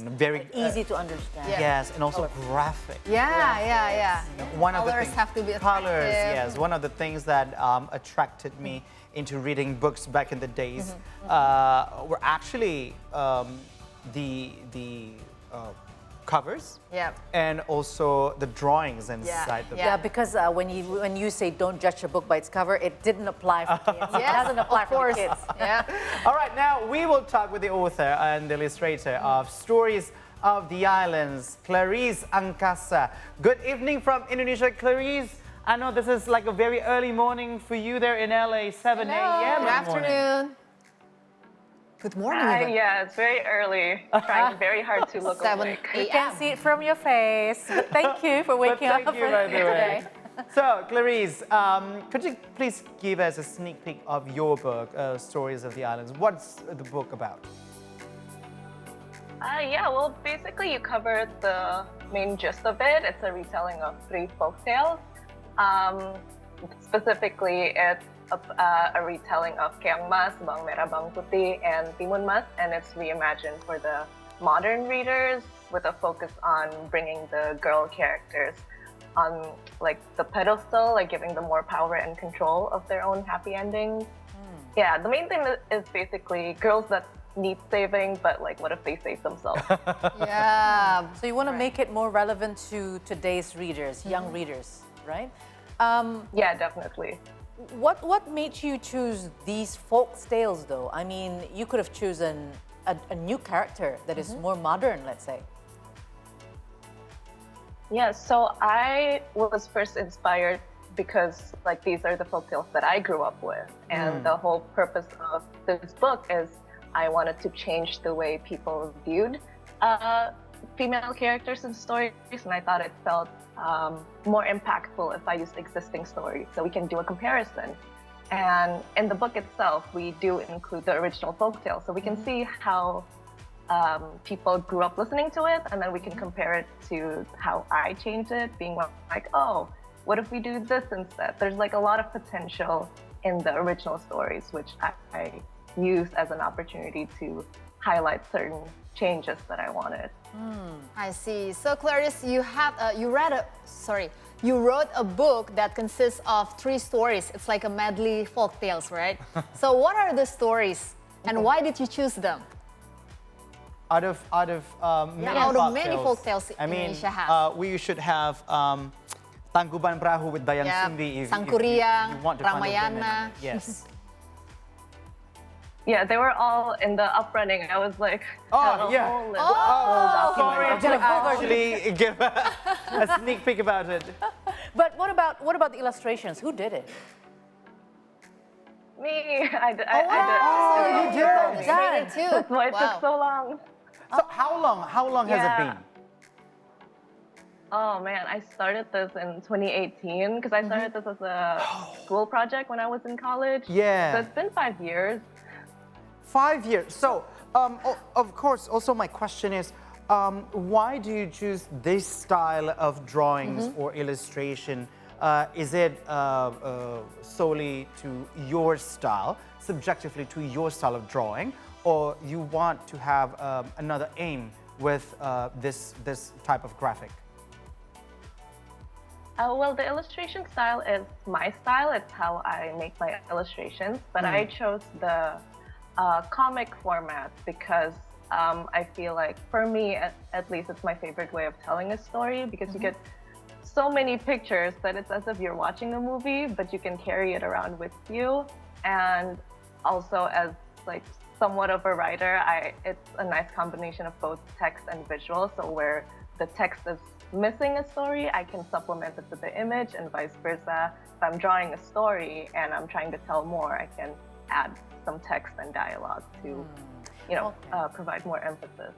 plain, very easy to understand. yes, and also graphic. Yeah. One of the Colors things, have to be colors, attractive. yes. One of the things that attracted me into reading books back in the days were actually the covers and also the drawings inside the book. Yeah, because when you say don't judge a book by its cover, it didn't apply for kids. It doesn't apply for the kids. All right, now we will talk with the author and the illustrator of Stories of the Islands, Clarisse Angkasa. Good evening from Indonesia, Clarisse. I know this is like a very early morning for you there in LA, 7 a.m. Good afternoon. Good morning. Hi, even. yeah, it's very early. Trying very hard to look 7 awake. We can't see it from your face, but thank you for waking up Thank you, by the way. today. So, Clarisse, could you please give us a sneak peek of your book, Stories of the Islands? What's the book about? Yeah, well, basically you covered the main gist of it. It's a retelling of 3 folktales. Specifically, it's a retelling of Keong Mas, Bang Merah Bang Putih, and Timun Mas, and it's reimagined for the modern readers with a focus on bringing the girl characters on like the pedestal, like giving them more power and control of their own happy endings. Yeah, the main thing is basically girls that need saving, but like what if they save themselves? Yeah. So you want to make it more relevant to today's readers, young readers, right? Yeah, definitely. What made you choose these folk tales, though? I mean, you could have chosen a new character that is more modern, let's say. Yeah, so I was first inspired because like these are the folktales that I grew up with, and the whole purpose of this book is I wanted to change the way people viewed female characters in stories, and I thought it felt more impactful if I used existing stories, so we can do a comparison. And in the book itself, we do include the original folktale, so we can see how people grew up listening to it, and then we can compare it to how I changed it, being like, oh, what if we do this instead? There's like a lot of potential in the original stories, which I used as an opportunity to highlight certain changes that I wanted. I see. So Clarisse, you wrote a book that consists of 3 stories. It's like a medley folk tales, right? So what are the stories, and why did you choose them? Out of many folk tales Indonesia has. We should have Tangkuban Perahu with Dayang Sumbi. Sangkuriang, you want to find a women. Ramayana. Yes. Yeah, they were all in the uprunning. I was like, Oh, yeah. whole list, Sorry document. to actually give a sneak peek about it. But what about the illustrations? Who did it? Me, I did. you did. Done. Too. That's why it took so long. So how long has it been? Oh man, I started this in 2018 because I started this as a school project when I was in college. Yeah. So it's been 5 years. 5 years. So, of course, also my question is, why do you choose this style of drawings or illustration? Is it solely to your style, subjectively to your style of drawing, or you want to have another aim with this type of graphic? Well, the illustration style is my style. It's how I make my illustrations. But I chose the comic format because I feel like, for me at least, it's my favorite way of telling a story, because you get so many pictures that it's as if you're watching a movie, but you can carry it around with you. And also, as like somewhat of a writer, it's a nice combination of both text and visual. So where the text is missing a story, I can supplement it with the image, and vice versa. If I'm drawing a story and I'm trying to tell more, I can add some text and dialogue to, provide more emphasis.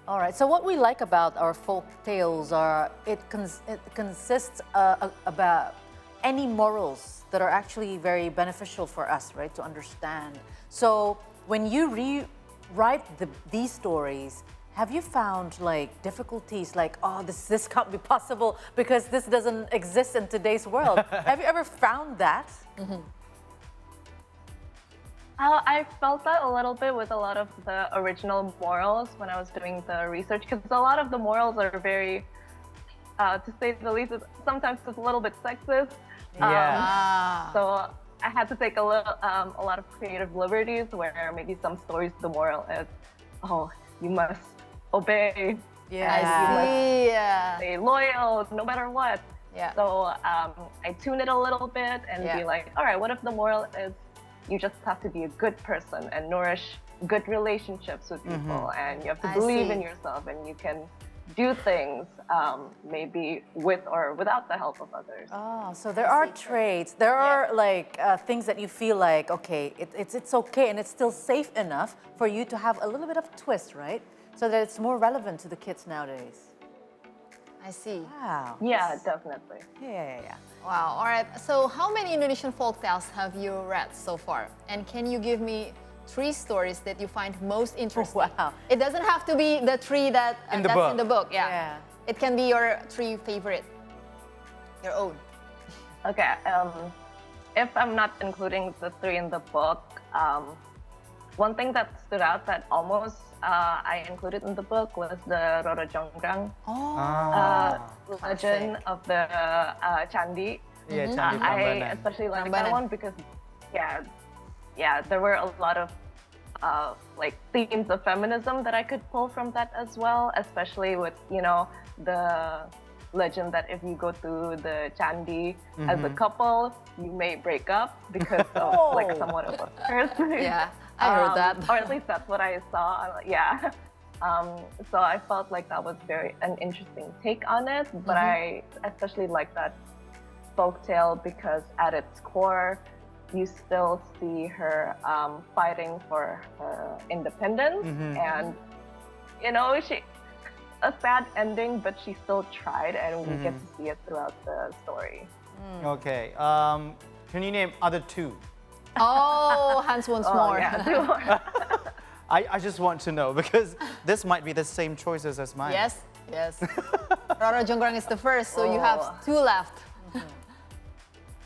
All right. So what we like about our folk tales are it consists about any morals that are actually very beneficial for us, right, to understand. So when you rewrite these stories, have you found like difficulties, like, oh, this can't be possible because this doesn't exist in today's world? Have you ever found that? I felt that a little bit with a lot of the original morals when I was doing the research, because a lot of the morals are very, to say the least, sometimes it's a little bit sexist. Yeah. So I had to take a lot of creative liberties where maybe some stories the moral is, oh, you must obey, Yeah. I see. Yeah. stay loyal no matter what. Yeah. So I tune it a little bit and Yeah. be like, all right, what if the moral is you just have to be a good person and nourish good relationships with people, and you have to I believe see. in yourself, and you can do things maybe with or without the help of others. Oh, so there are traits. There are like things that you feel like, okay, it's okay and it's still safe enough for you to have a little bit of twist, right? So that it's more relevant to the kids nowadays. I see. Wow. Yeah, definitely. Yeah. Wow. All right. So, how many Indonesian folk tales have you read so far? And can you give me 3 stories that you find most interesting? Wow. It doesn't have to be the 3 that In the that's book. in the book. Yeah. Yeah. It can be your 3 favorite, your own. Okay. If I'm not including the 3 in the book, one thing that stood out that almost I included in the book was the Roro Jonggrang legend of the Candi. Yeah, Candi I Prambanan. especially like Prambanan. that one because, yeah, there were a lot of like themes of feminism that I could pull from that as well, especially with the legend that if you go to the Candi as a couple, you may break up because of like somewhat of a curse. Yeah, I heard that. Or at least that's what I saw. Yeah. So I felt like that was an interesting take on it, but I especially like that folktale because at its core, you still see her fighting for her independence, and she a sad ending, but she still tried, and we get to see it throughout the story. Okay. Can you name other 2? Oh, Hans once more. Yeah. I just want to know because this might be the same choices as mine. Yes. Roro Jonggrang is the first, so you have 2 left.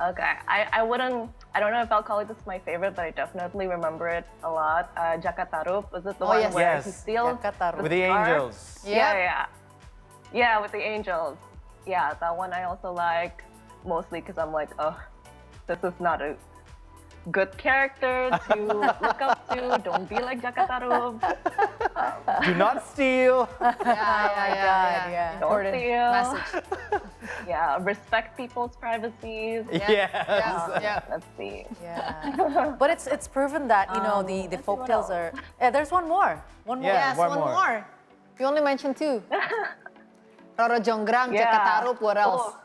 Okay, I don't know if I'll call it this my favorite, but I definitely remember it a lot. Jakatarup, was it the one yes. where he Yes. steals Jakatarup. With the star? angels. Yeah, with the angels. Yeah, that one I also like, mostly because I'm like, oh, this is not a good character to look up to. Don't be like Jakatarup. Do not steal. Yeah. Don't Important steal. message. Yeah, respect people's privacies. Yes. Yeah. Let's see. Yeah. But it's proven that, the folk tales are. There's one more. One more. Yeah. Yes, one one more. more. You only mentioned 2. Roro Jonggrang, Jakatarup, what else?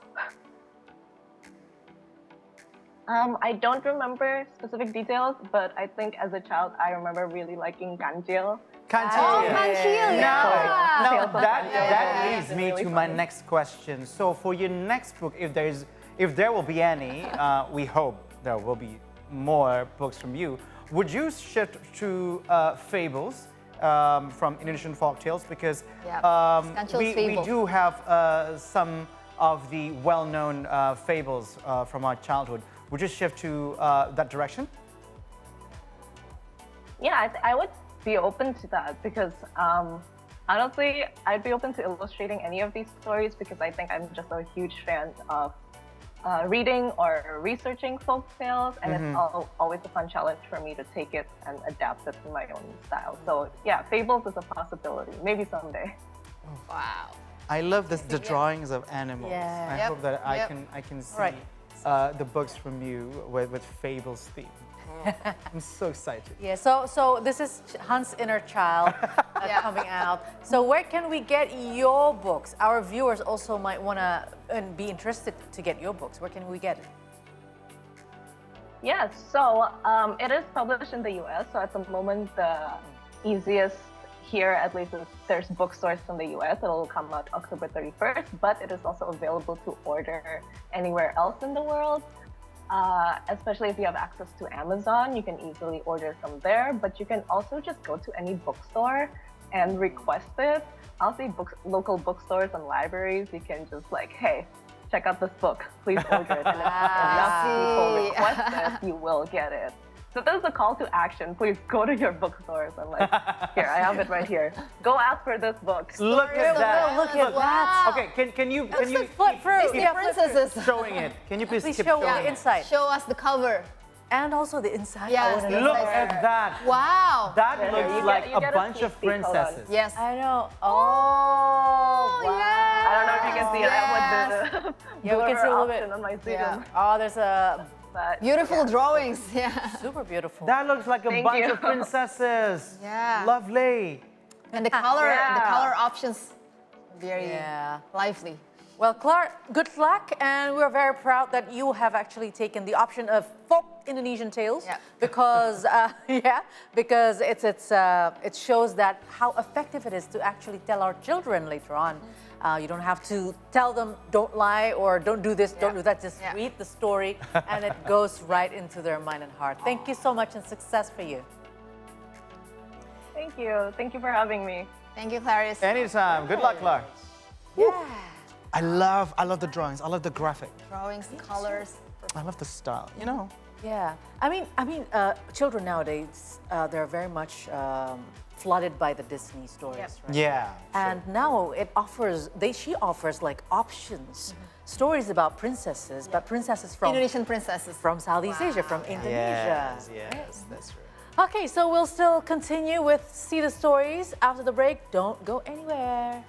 I don't remember specific details, but I think as a child, I remember really liking Ganjil. Can't Oh, you? Kanchil, yeah. Now Tales of that Ganjil. leads me Really to my funny. next question. So for your next book, if there will be any, we hope there will be more books from you. Would you shift to fables from Indonesian folk tales because Kanchil's we fable. do have some of the well-known fables from our childhood. Would you shift to that direction? Yeah, I would be open to that because honestly, I'd be open to illustrating any of these stories because I think I'm just a huge fan of reading or researching folk tales, and it's always a fun challenge for me to take it and adapt it to my own style. So yeah, fables is a possibility, maybe someday. Wow. I love the drawings of animals. Yeah. I Yep. hope that Yep. I can see Right. the books from you with fables theme. I'm so excited. Yeah, so this is Hans' inner child coming out. So where can we get your books? Our viewers also might want to and be interested to get your books. Where can we get it? Yes, so it is published in the US. So at the moment, the easiest here, at least, is there's bookstores in the US. It'll come out October 31st, but it is also available to order anywhere else in the world. Especially if you have access to Amazon, you can easily order from there, but you can also just go to any bookstore and request it. I'll say local bookstores and libraries, you can just like, hey, check out this book, please order it. And if enough people request it, you will get it. So this is a call to action. Please go to your bookstores and like, here, I have it right here. Go ask for this book. Look at that. Look at that. Okay, can you Flip through. Disney Yeah, flip through. princesses. showing it? Can you please Please keep show showing the it? inside. Show us the cover. And also the inside. Yes, I wanna the know. Look inside. at that. Wow. That Yeah, looks you like get- you a get a bunch of sneak peek. Hold on. princesses. Yes. I know. Oh, wow. yeah. I don't know if you can see it. I have like the Yeah, we can see a little bit. option on my Zoom. Yeah. Oh, there's a But Beautiful drawings. Yeah. super beautiful. That looks like a Thank bunch you. of princesses. Yeah. Lovely. And the color, Yeah. the color options, very Yeah. lively. Well, Clark, good luck, and we're very proud that you have actually taken the option of folk Indonesian tales Yeah. because, because it shows that how effective it is to actually tell our children later on. You don't have to tell them don't lie or don't do this, don't do that. Just Yeah. read the story, and it goes right into their mind and heart. Thank you so much, and success for you. thank you. Thank you for having me. Thank you, Clarisse. Anytime. Good luck, Clark. Yeah. I love the drawings. I love the graphic. Drawings, the colors. I love the style. You know. Yeah, I mean, children nowadays, they're very much flooded by the Disney stories, right? Yeah. And now she offers like options, stories about princesses, but princesses from Indonesian princesses. from Southeast Asia, from Indonesia. Yes, that's true. Okay, so we'll still continue with See the Stories after the break. Don't go anywhere.